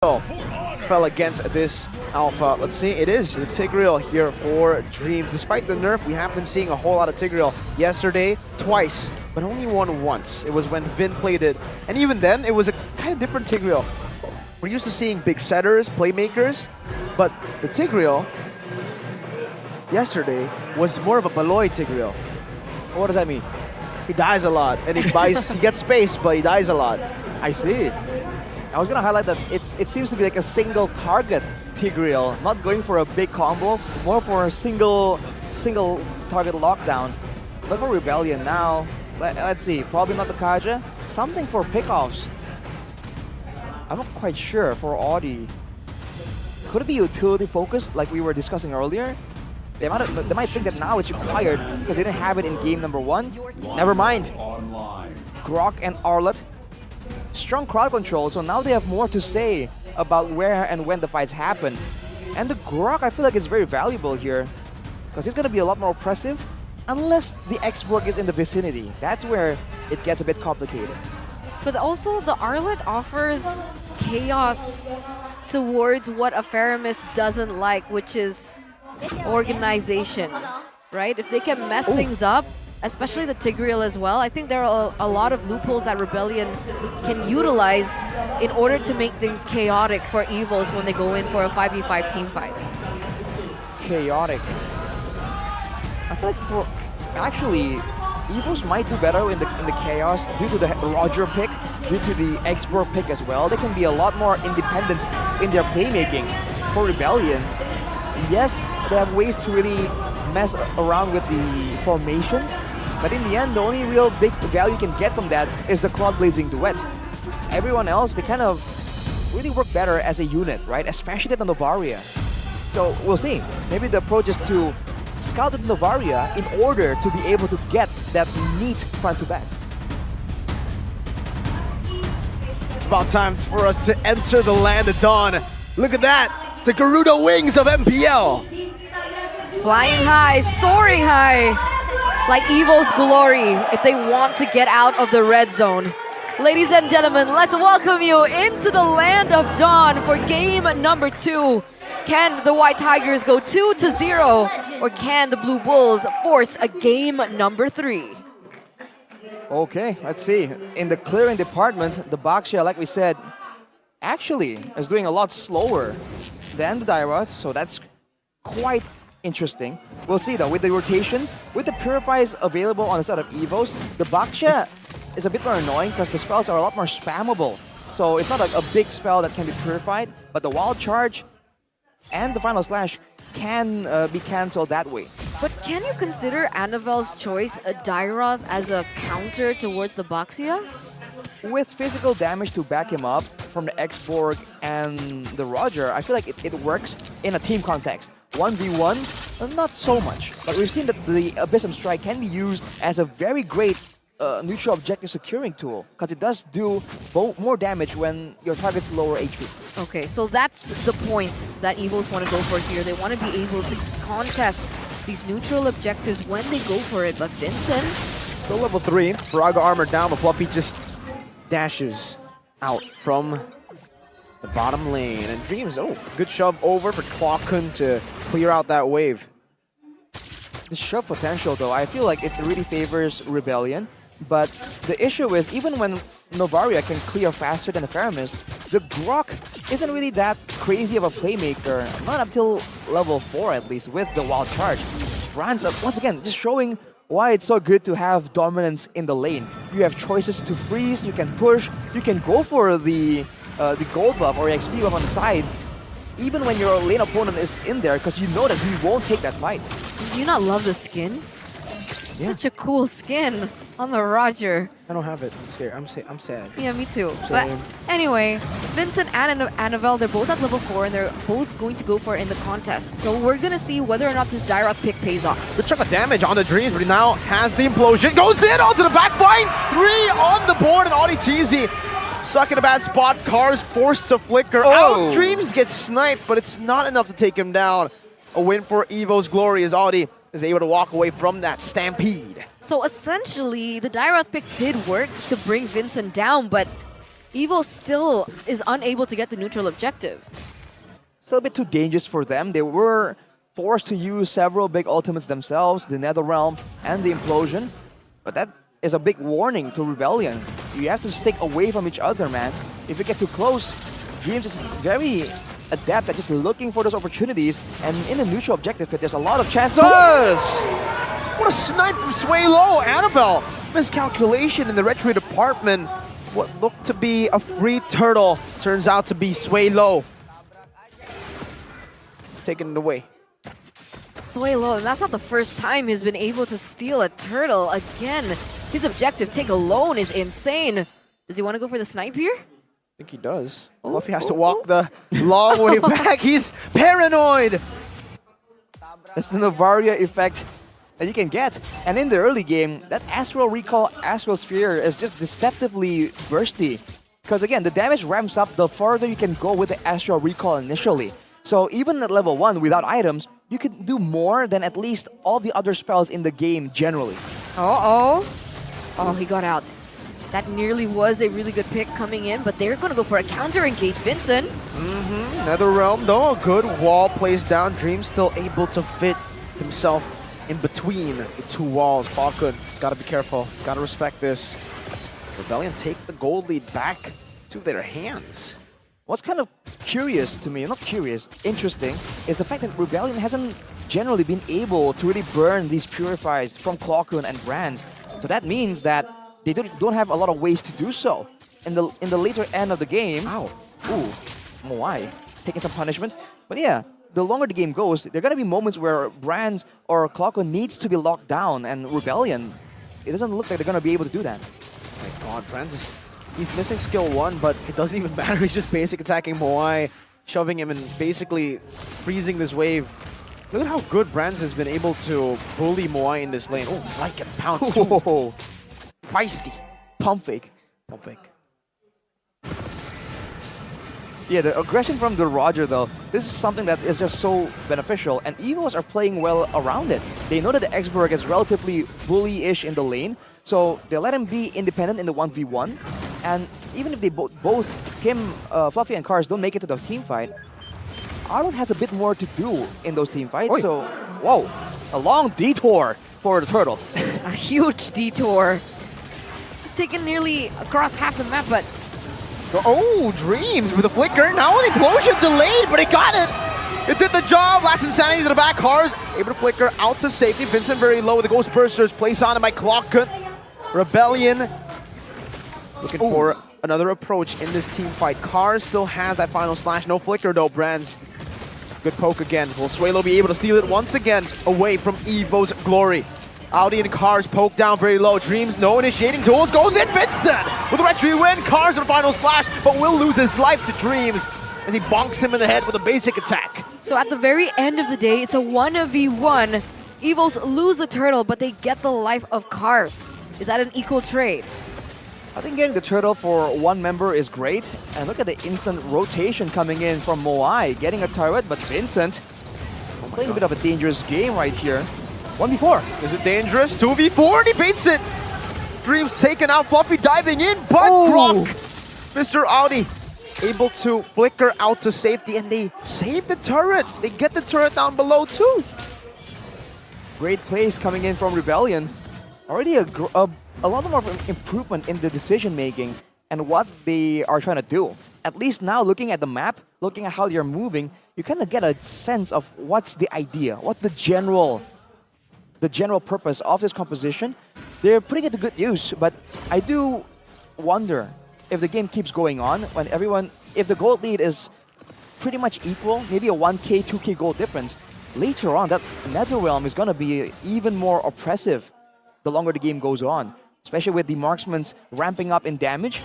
fell against this Alpha. Let's see, it is the Tigreal here for Dreams. Despite the nerf, we have been seeing a whole lot of Tigreal yesterday, twice, but only won once. It was when Vin played it, and even then, it was a kind of different Tigreal. We're used to seeing big setters, playmakers, but the Tigreal yesterday was more of a Baloy Tigreal. What does that mean? He dies a lot, and he gets space, but he dies a lot. I see. I was gonna highlight that it seems to be like a single target Tigreal, not going for a big combo, more for a single target lockdown. But for Rebellion now, let's see, probably not the Kaja, something for pickoffs. I'm not quite sure for Audi. Could it be utility focused like we were discussing earlier? They might think that now it's required because they didn't have it in game number 1. Never mind. Grok and Arlet. Strong crowd control, so now they have more to say about where and when the fights happen. And the Grok, I feel like, is very valuable here because it's going to be a lot more oppressive unless the X-Borg is in the vicinity. That's where it gets a bit complicated. But also, the Arlet offers chaos towards what a Faramis doesn't like, which is organization, right? If they can mess things up, especially the Tigreal as well, I think there are a lot of loopholes that Rebellion can utilize in order to make things chaotic for Evos when they go in for a 5v5 team fight. Chaotic. I feel like actually, Evos might do better in the chaos due to the Roger pick, due to the X-Borg pick as well. They can be a lot more independent in their playmaking. For Rebellion, yes, they have ways to really mess around with the formations, but in the end, the only real big value you can get from that is the Cloud Blazing Duet. Everyone else, they kind of really work better as a unit, right? Especially the Novaria. So we'll see. Maybe the approach is to scout the Novaria in order to be able to get that neat front to back. It's about time for us to enter the land of dawn. Look at that! It's the Garuda wings of MPL! It's flying high, soaring high, like Evo's glory if they want to get out of the red zone. Ladies and gentlemen, let's welcome you into the land of dawn for game number 2. Can the White Tigers go 2-0, or can the Blue Bulls force a game number 3? Okay, let's see. In the clearing department, the Baxia, like we said, actually is doing a lot slower than the Daiwa, so that's quite interesting. We'll see though, with the rotations, with the Purifies available on the side of Evos, the Baxia is a bit more annoying because the spells are a lot more spammable. So it's not like a big spell that can be purified, but the Wild Charge and the Final Slash can be cancelled that way. But can you consider Anavel's choice, a Dairoth, as a counter towards the Baxia? With physical damage to back him up from the X-Borg and the Roger, I feel like it works in a team context. 1v1, not so much. But we've seen that the Abyssum Strike can be used as a very great neutral objective securing tool, because it does do more damage when your target's lower HP. Okay, so that's the point that Evos want to go for here. They want to be able to contest these neutral objectives when they go for it. But Vincent... So level 3, Braga armor down, but Fluffy just dashes out from the bottom lane. And Dreams, good shove over for Klokun to clear out that wave. The shove potential, though, I feel like it really favors Rebellion. But the issue is, even when Novaria can clear faster than the Faramis, the Grok isn't really that crazy of a playmaker, not until level 4 at least, with the Wild Charge. Franz, once again, just showing why it's so good to have dominance in the lane. You have choices to freeze, you can push, you can go for the gold buff or XP buff on the side, even when your lane opponent is in there, because you know that he won't take that fight. Do you not love the skin? Yeah. Such a cool skin on the Roger. I don't have it. I'm scared. I'm sad. Yeah, me too. But anyway, Vincent and Anavel, they're both at level 4 and they're both going to go for it in the contest. So we're going to see whether or not this Dairoth pick pays off. Good chunk of damage on the Dreams, but he now has the implosion. Goes in onto the back, finds 3 on the board, and Audi TZ stuck in a bad spot. Cars forced to flicker out. Dreams gets sniped, but it's not enough to take him down. A win for Evo's glory as Audi is able to walk away from that stampede. So essentially, the Dairoth pick did work to bring Vincent down, but Evos still is unable to get the neutral objective. Still a bit too dangerous for them. They were forced to use several big ultimates themselves, the Netherrealm and the Implosion. But that is a big warning to Rebellion. You have to stick away from each other, man. If you get too close, Dreams is very adept at just looking for those opportunities. And in the neutral objective pit, there's a lot of chances. What a snipe from Sway Low. Annabelle, miscalculation in the retry department. What looked to be a free turtle turns out to be Sway Low. Taking it away. Sway Low, and that's not the first time he's been able to steal a turtle. Again, his objective take alone is insane. Does he want to go for the snipe here? I think he does. Fluffy has to walk the long way back. He's paranoid. That's the Novaria effect that you can get. And in the early game, that Astral Recall Astral Sphere is just deceptively bursty. Because again, the damage ramps up the further you can go with the Astral Recall initially. So even at level 1 without items, you can do more than at least all the other spells in the game generally. Uh-oh. Oh, he got out. That nearly was a really good pick coming in, but they're going to go for a counter engage, Vincent. Netherrealm, though, a good wall placed down. Dream still able to fit himself in between the two walls. Falcon, he's got to be careful. He's got to respect this. Rebellion take the gold lead back to their hands. What's kind of curious to me, not curious, interesting, is the fact that Rebellion hasn't generally been able to really burn these purifiers from Clockun and Brands. So that means that they don't have a lot of ways to do so. In the later end of the game, ooh, Moai taking some punishment. But yeah, the longer the game goes, there are going to be moments where Brands or Clockun needs to be locked down, and Rebellion, it doesn't look like they're going to be able to do that. Oh my god, Brands is... He's missing skill 1, but it doesn't even matter. He's just basic attacking Moai, shoving him and basically freezing this wave. Look at how good Brands has been able to bully Moai in this lane. Oh, like it, pounce too. Oh, Feisty. pump fake. Pump fake. Yeah, the aggression from the Roger, though, this is something that is just so beneficial, and Evos are playing well around it. They know that the Xberg is relatively bully-ish in the lane, so they let him be independent in the 1v1, and even if they both him, Fluffy and Cars don't make it to the team fight, Arnold has a bit more to do in those team fights, so, whoa, a long detour for the turtle. A huge detour. He's taken nearly across half the map, but... Oh, Dreams with a flicker. Now the implosion delayed, but he got it. It did the job. Last Insanity to the back. Cars able to flicker out to safety. Vincent very low with the Ghost Bursters. Place on him by Clockun. Rebellion looking for another approach in this team fight. Cars still has that final slash. No flicker though, Brands. Good poke again. Will Swalo be able to steal it once again away from Evo's glory? Audi and Cars poke down very low. Dreams, no initiating tools. Goes in Vincent with a retry win. Cars with a final slash, but will lose his life to Dreams as he bonks him in the head with a basic attack. So at the very end of the day, it's a 1v1. Evos lose the turtle, but they get the life of Cars. Is that an equal trade? I think getting the turtle for one member is great. And look at the instant rotation coming in from Moai. Getting a turret, but Vincent playing a bit of a dangerous game right here. 1v4. Is it dangerous? 2v4 and he beats it. Dreams taken out. Fluffy diving in, but Brock, Mr. Audi, able to flicker out to safety, and they save the turret. They get the turret down below too. Great plays coming in from Rebellion. Already a lot more improvement in the decision making and what they are trying to do. At least now, looking at the map, looking at how they're moving, you kind of get a sense of what's the idea, what's the general purpose of this composition. They're putting it to good use, but I do wonder if the game keeps going on, if the gold lead is pretty much equal, maybe a 1k, 2k gold difference, later on that Netherrealm is going to be even more oppressive the longer the game goes on, especially with the marksmans ramping up in damage.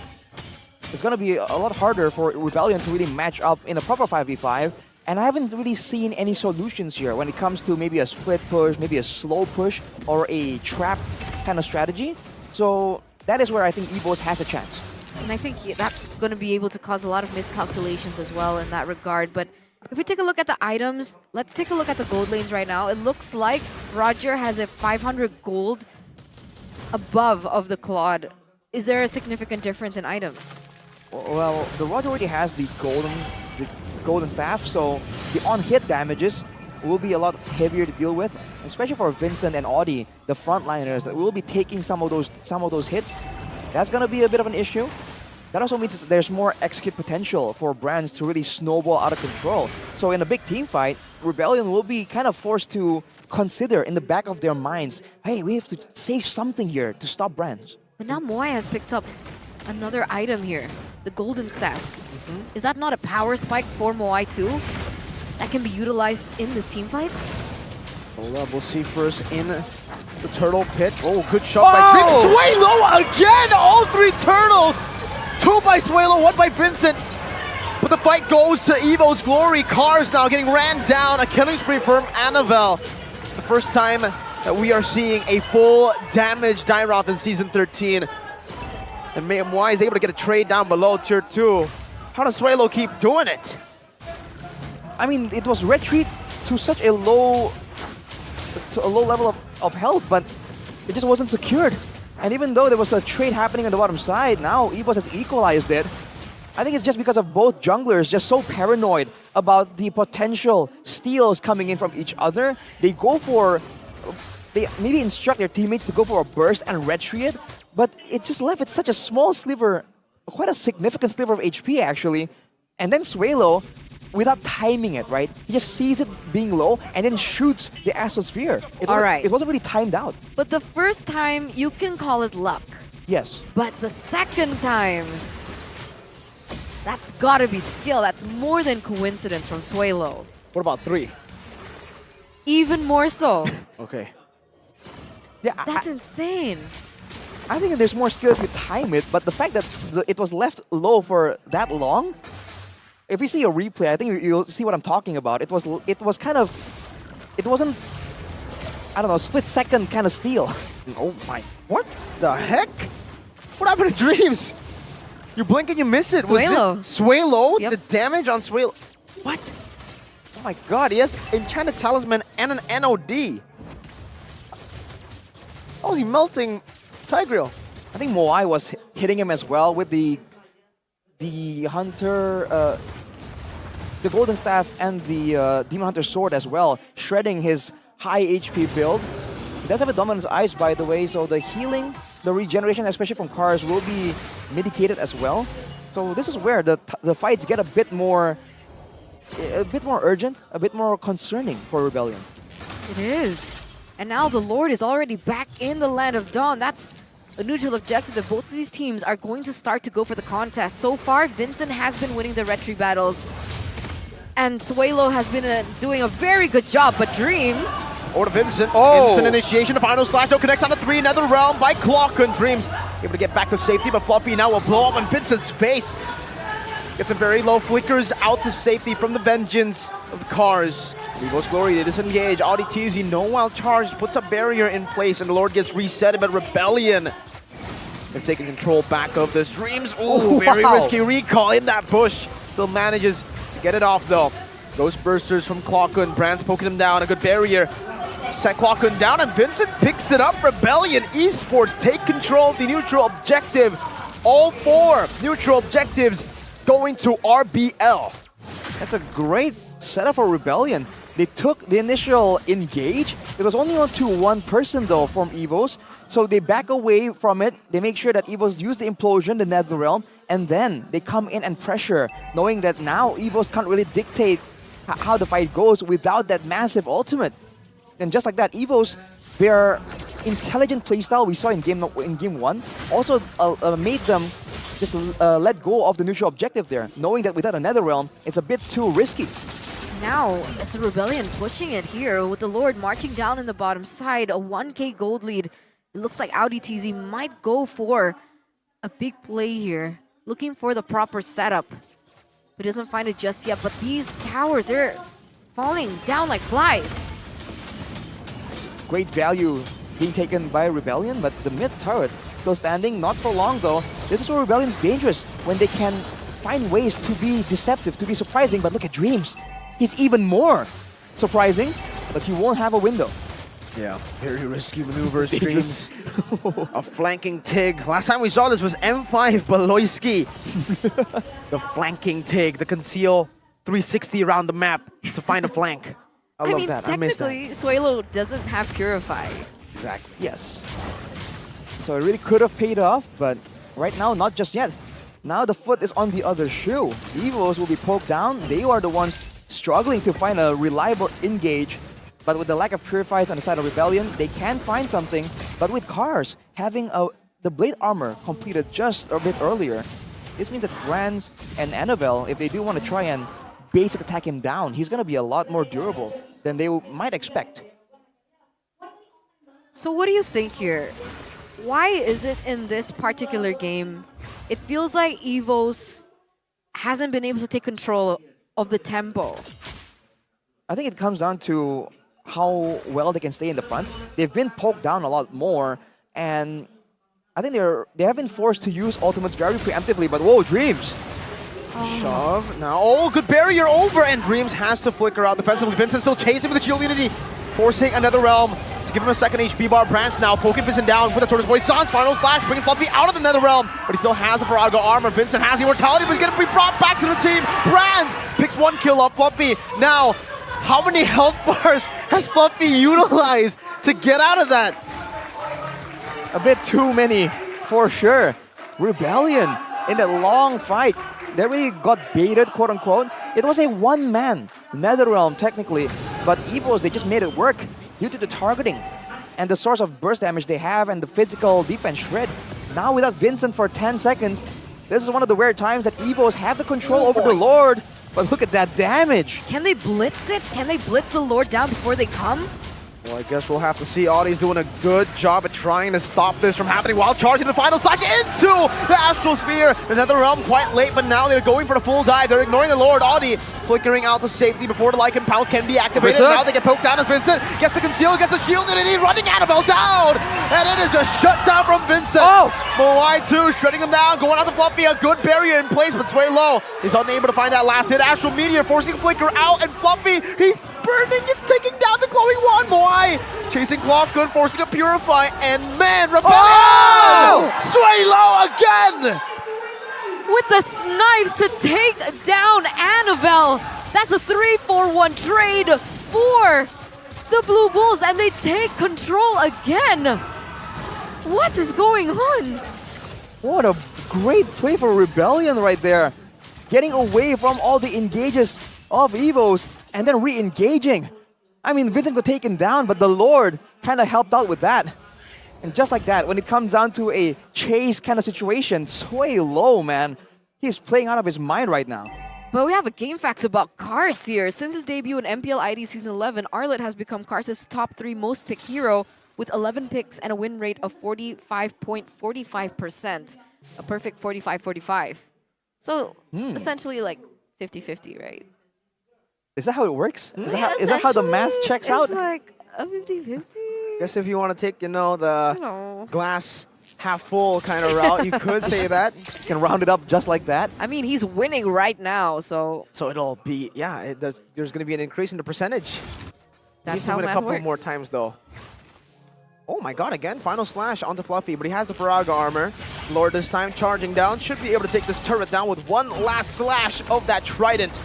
It's going to be a lot harder for Rebellion to really match up in a proper 5v5. And I haven't really seen any solutions here when it comes to maybe a split push, maybe a slow push, or a trap kind of strategy. So that is where I think Evos has a chance. And I think that's going to be able to cause a lot of miscalculations as well in that regard. But if we take a look at the items, let's take a look at the gold lanes right now. It looks like Roger has a 500 gold above of the Claude. Is there a significant difference in items? Well, the Roger already has the golden staff, so the on-hit damages will be a lot heavier to deal with, especially for Vincent and Audi, the frontliners that will be taking some of those hits. That's gonna be a bit of an issue. That also means there's more execute potential for brands to really snowball out of control. So in a big team fight, Rebellion will be kind of forced to consider in the back of their minds, hey, we have to save something here to stop brands. But now Moai has picked up another item here, the golden staff. Is that not a power spike for Moai too? That can be utilized in this team fight? Well, we'll see first in the turtle pit. Oh, good shot by Dream. Swalo again! All three turtles! 2 by Swalo, 1 by Vincent. But the fight goes to Evo's glory. Cars now getting ran down. A killing spree from Annabelle. The first time that we are seeing a full damage Dairoth in Season 13. And Moai is able to get a trade down below Tier 2. How does Swalo keep doing it? I mean, it was retreat to such a low level of health, but it just wasn't secured. And even though there was a trade happening on the bottom side, now Evos has equalized it. I think it's just because of both junglers just so paranoid about the potential steals coming in from each other. They maybe instruct their teammates to go for a burst and retreat, but it just left it such a small sliver, quite a significant sliver of HP actually. And then Swalo, without timing it, right? He just sees it being low and then shoots the Astrosphere. It wasn't really timed out. But the first time, you can call it luck. Yes. But the second time, that's gotta be skill. That's more than coincidence from Swalo. What about 3? Even more so. Okay. Yeah, That's insane. I think there's more skill if you time it, but the fact that it was left low for that long, if you see a replay, I think you'll see what I'm talking about. It wasn't, I don't know, split-second kind of steal. Oh my, what the heck? What happened to Dreams? You blink and you miss it. Swalo. Was it Swalo? Yep. The damage on Swalo. What? Oh my god, he has Enchanted Talisman and an NOD. How was he melting Tigreal? I think Moai was hitting him as well with the Hunter, the Golden Staff and the Demon Hunter Sword as well, shredding his high HP build. He does have a Dominance Ice, by the way, so the healing, the regeneration, especially from Cars, will be mitigated as well. So this is where the fights get a bit more urgent, a bit more concerning for Rebellion. It is. And now the Lord is already back in the Land of Dawn. That's a neutral objective that both of these teams are going to start to go for the contest. So far, Vincent has been winning the retreat battles. And Swalo has been doing a very good job, but Dreams... Over to Vincent. Oh. Vincent initiation, the final slash, though connects on the 3, another realm by Clock and Dreams. Able to get back to safety, but Fluffy now will blow up on Vincent's face. Gets a very low, flickers out to safety from the vengeance of the Cars. Evo's glory to disengage. Audi TZ, no wild charge, puts a barrier in place, and the Lord gets reset, but Rebellion, they're taking control back of this. Dreams, ooh, very risky recall in that push. Still manages to get it off though. Ghost Bursters from Clockun, Brand's poking him down, a good barrier. Set Clockun down, and Vincent picks it up. Rebellion Esports take control of the neutral objective. All 4 neutral objectives going to RBL. That's a great setup for Rebellion. They took the initial engage. It was only on to 1 person though from Evos. So they back away from it. They make sure that Evos use the implosion, the Netherrealm, and then they come in and pressure, knowing that now Evos can't really dictate how the fight goes without that massive ultimate. And just like that, Evos, their intelligent playstyle we saw in game 1 also made them just let go of the neutral objective there, knowing that without a Netherrealm, it's a bit too risky. Now, it's a Rebellion pushing it here with the Lord marching down in the bottom side, a 1k gold lead. It looks like Audi TZ might go for a big play here, looking for the proper setup. But doesn't find it just yet, but these towers, they're falling down like flies. Great value being taken by Rebellion, but the mid turret still standing, not for long though. This is where Rebellion's dangerous, when they can find ways to be deceptive, to be surprising, but look at Dreams. He's even more surprising, but he won't have a window. Yeah, very risky maneuvers, Dreams. A flanking Tig. Last time we saw this was M5 Baloyski. The flanking Tig, the conceal 360 around the map to find a flank. I love mean, that. I miss that. technically, Suelo doesn't have Purify. Exactly. Yes. So it really could have paid off, but right now, not just yet. Now the foot is on the other shoe. Evos will be poked down. They are the ones struggling to find a reliable engage. But with the lack of purifiers on the side of Rebellion, they can find something. But with Cars having the blade armor completed just a bit earlier, this means that Granz and Annabelle, if they do want to try and basic attack him down, he's going to be a lot more durable than they might expect. So what do you think here? Why is it in this particular game, it feels like Evos hasn't been able to take control of the tempo? I think it comes down to how well they can stay in the front. They've been poked down a lot more, and I think they have been forced to use ultimates very preemptively, but whoa, Dreams! Shove. Now, oh, good barrier over, and Dreams has to flicker out defensively. Vincent still chasing with the Shield Unity, forcing another Realm to give him a second HP bar. Brands now poking Vincent down with the Tortoise Voice. Zan's final slash, bringing Fluffy out of the Nether Realm, but he still has the Farago armor. Vincent has the immortality, but he's going to be brought back to the team. Brands picks one kill up. Fluffy now, how many health bars has Fluffy utilized to get out of that? A bit too many, for sure. Rebellion in that long fight, they really got baited, quote unquote. It was a one-man Netherrealm technically, but Evos, they just made it work due to the targeting and the source of burst damage they have and the physical defense shred. Now without Vincent for 10 seconds, this is one of the rare times that Evos have the control over the Lord. But look at that damage. Can they blitz it? Can they blitz the Lord down before they come? Well, I guess we'll have to see. Audie's doing a good job at trying to stop this from happening while charging the final slash into the Astral Sphere. The Netherrealm quite late, but now they're going for the full dive. They're ignoring the Lord. Audie flickering out to safety before the Lycan Pounce can be activated. Now they get poked down as Vincent gets the conceal, gets the shield, and he running Annabelle down. And it is a shutdown from Vincent. Oh! Moai too, shredding him down, going out to Fluffy. A good barrier in place, but Sway Low is unable to find that last hit. Astral Meteor forcing Flicker out, and Fluffy, he's burning, it's taking down the glowing wand. Moai chasing Cloth Good, forcing a Purify, and man, Rebellion! Sway Low again! With the snipes to take down Annabelle. That's a 3-4-1 trade for the Blue Bulls, and they take control again. What is going on? What a great play for Rebellion right there. Getting away from all the engages of Evos and then re-engaging. I mean, Vincent got taken down, but the Lord kind of helped out with that. And just like that, when it comes down to a chase kind of situation, Sway Low, man, he's playing out of his mind right now. But we have a game fact about Cars here. Since his debut in MPL ID Season 11, Arlet has become Cars' top 3 most picked hero with 11 picks and a win rate of 45.45%. A perfect 45-45. So essentially like 50-50, right? Is that how it works? Is that how the math checks out? It's like a 50-50. I guess if you want to take, the glass half full kind of route, you could say that. You can round it up just like that. I mean, he's winning right now, so... So it'll be, there's going to be an increase in the percentage. That's Needs to how win a math couple works. more times, though. Oh my god, again, final slash onto Fluffy, but he has the Faraga armor. Lord this time charging down, should be able to take this turret down with one last slash of that trident.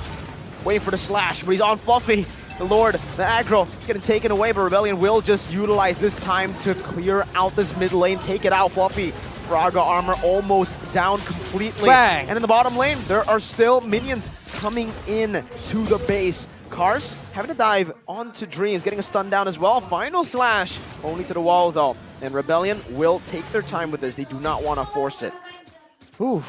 Waiting for the slash, but he's on Fluffy. The Lord, the aggro, is getting taken away, but Rebellion will just utilize this time to clear out this mid lane, take it out. Fluffy, Faraga armor almost down completely. Bang. And in the bottom lane, there are still minions coming in to the base. Cars having to dive onto Dreams, getting a stun down as well. Final slash, only to the wall though. And Rebellion will take their time with this. They do not want to force it. Ooh,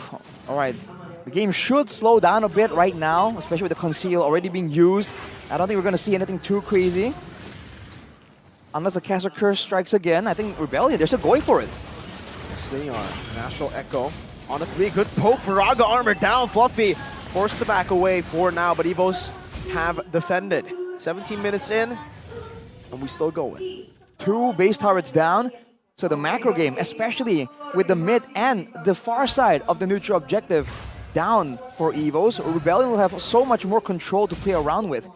all right. The game should slow down a bit right now, especially with the conceal already being used. I don't think we're going to see anything too crazy. Unless the Caster Curse strikes again, I think Rebellion, they're still going for it. Yes, they are. National Echo on a 3. Good poke. Faraga armor down. Fluffy forced to back away for now, but Evos have defended. 17 minutes in, and we still going. 2 base turrets down. So the macro game, especially with the mid and the far side of the neutral objective down for Evos, Rebellion will have so much more control to play around with.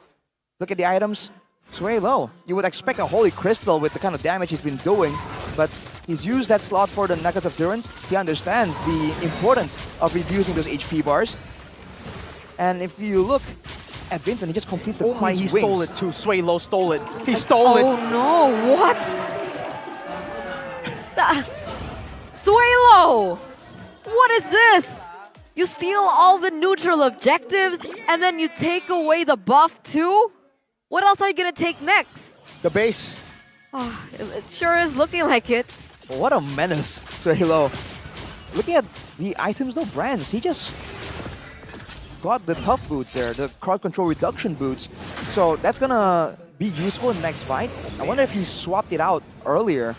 Look at the items. Sway low. You would expect a Holy Crystal with the kind of damage he's been doing, but he's used that slot for the Nuggets of Durance. He understands the importance of reducing those HP bars. And if you look at Vincent, he just completes the Queen's He Wings. stole it too. Sway low stole it. He stole it. Oh no, what? Suelo! What is this? You steal all the neutral objectives and then you take away the buff too? What else are you gonna take next? The base. Oh, it sure is looking like it. What a menace, Swaylo. Looking at the items, though, brands, he just got the tough boots there, the crowd control reduction boots. So that's gonna be useful in the next fight. I wonder if he swapped it out earlier.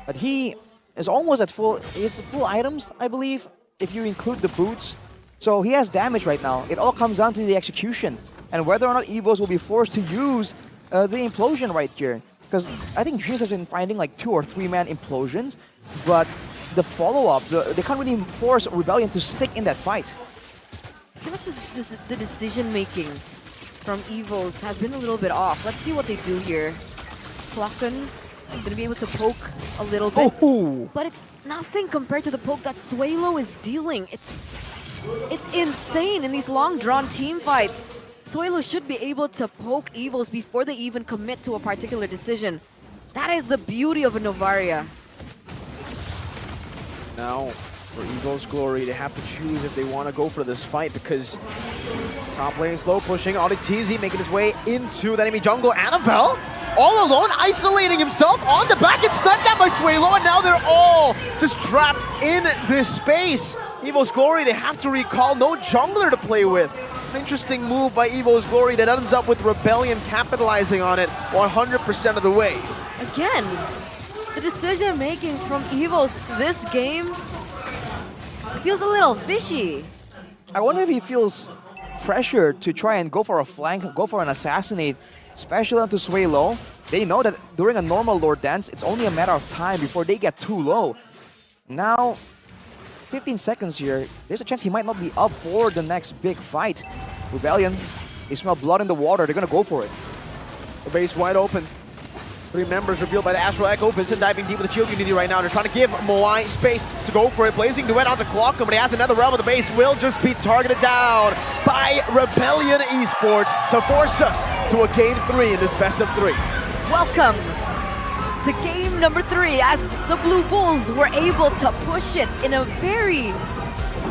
But he is almost at full, his full items, I believe, if you include the boots. So he has damage right now. It all comes down to the execution and whether or not Evos will be forced to use the implosion right here. Because I think Dreams has been finding like 2 or 3 man implosions, but the follow-up, they can't really force Rebellion to stick in that fight. I feel like the decision-making from Evos has been a little bit off. Let's see what they do here. Flocken gonna be able to poke a little bit, but it's nothing compared to the poke that Swaylo is dealing. It's insane in these long-drawn team fights. Swaylo should be able to poke Evos before they even commit to a particular decision. That is the beauty of a Novaria. Now, for Evil's Glory, they have to choose if they want to go for this fight because top lane slow pushing. Auditizi making his way into the enemy jungle. Annabelle, all alone, isolating himself on the back. It's snuck out by Swaylo, and now they're all just trapped in this space. Evil's Glory, they have to recall no jungler to play with. An interesting move by Evil's Glory that ends up with Rebellion capitalizing on it 100% of the way. Again, the decision-making from Evos this game feels a little fishy. I wonder if he feels pressured to try and go for a flank, go for an assassinate, especially onto Sway low. They know that during a normal Lord Dance, it's only a matter of time before they get too low. Now, 15 seconds here, there's a chance he might not be up for the next big fight. Rebellion, they smell blood in the water, they're gonna go for it. The base wide open. 3 members revealed by the Astral Echo. Vincent diving deep with the shield unity right now. They're trying to give Moai space to go for it. Blazing Duet onto Clock, but he has another realm of the base. Will just be targeted down by Rebellion Esports to force us to a game 3 in this best of 3. Welcome to game number 3 as the Blue Bulls were able to push it in a very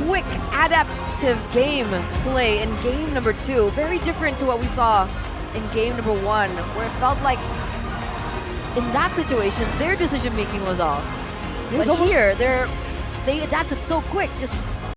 quick adaptive game play in game number 2. Very different to what we saw in game number 1, where it felt like in that situation their decision making was off. But here they adapted so quick, just